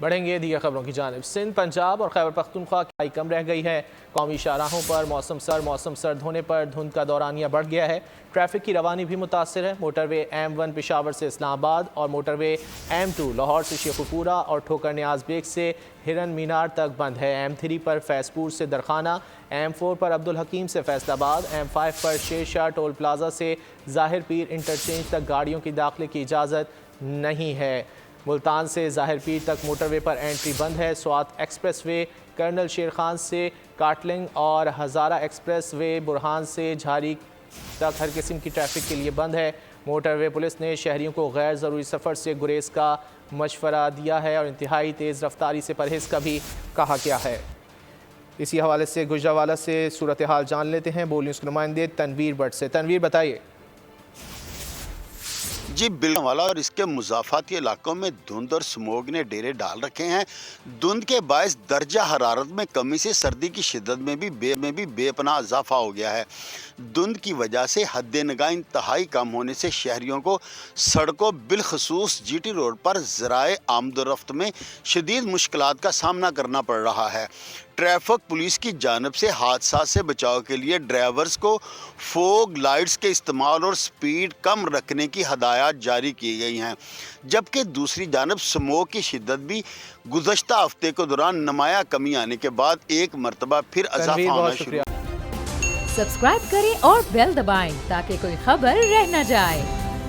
بڑھیں گے دیگر خبروں کی جانب۔ سندھ، پنجاب اور خیبر پختونخوا کی ہائی کم رہ گئی ہے۔ قومی شاہراہوں پر موسم سرد ہونے پر دھند کا دورانیہ بڑھ گیا ہے۔ ٹریفک کی روانی بھی متاثر ہے۔ موٹر وے M1 پشاور سے اسلام آباد اور موٹر وے M2 لاہور سے شیخو پورہ اور ٹھوکر نیاز بیگ سے ہرن مینار تک بند ہے۔ M3 پر فیض پور سے درخانہ، M4 پر عبدالحکیم سے فیصل آباد، M5 پر شیر شاہ ٹول پلازہ سے ظاہر پیر انٹرچینج تک گاڑیوں کی داخلے کی اجازت نہیں ہے۔ ملتان سے ظاہر پیر تک موٹر وے پر انٹری بند ہے۔ Swat express way colonel Sher Khan سے کاٹلنگ اور ہزارہ ایکسپریس وے برہان سے جھاری تک ہر قسم کی ٹریفک کے لیے بند ہے۔ موٹر وے پولیس نے شہریوں کو غیر ضروری سفر سے گریز کا مشورہ دیا ہے اور انتہائی تیز رفتاری سے پرہیز کا بھی کہا گیا ہے۔ اسی حوالے سے گجرانوالہ سے صورتحال جان لیتے ہیں بول نیوز کے نمائندے تنویر بٹ سے۔ تنویر بتائیے۔ جی گجرانوالہ اور اس کے مضافاتی علاقوں میں دھند اور سموگ نے ڈیرے ڈال رکھے ہیں۔ دھند کے باعث درجہ حرارت میں کمی سے سردی کی شدت میں بھی بے پناہ اضافہ ہو گیا ہے۔ دھند کی وجہ سے حد نگاہ انتہائی کم ہونے سے شہریوں کو سڑکوں بالخصوص جی ٹی روڈ پر ذرائع آمد و رفت میں شدید مشکلات کا سامنا کرنا پڑ رہا ہے۔ ٹریفک پولیس کی جانب سے حادثات سے بچاؤ کے لیے ڈرائیورز کو فوگ لائٹس کے استعمال اور سپیڈ کم رکھنے کی ہدایات جاری کی گئی ہیں، جبکہ دوسری جانب سموگ کی شدت بھی گزشتہ ہفتے کے دوران نمایاں کمی آنے کے بعد ایک مرتبہ پھر اضافہ ہونا شروع۔ سبسکرائب کریں اور بیل دبائیں تاکہ کوئی خبر رہ نہ جائے۔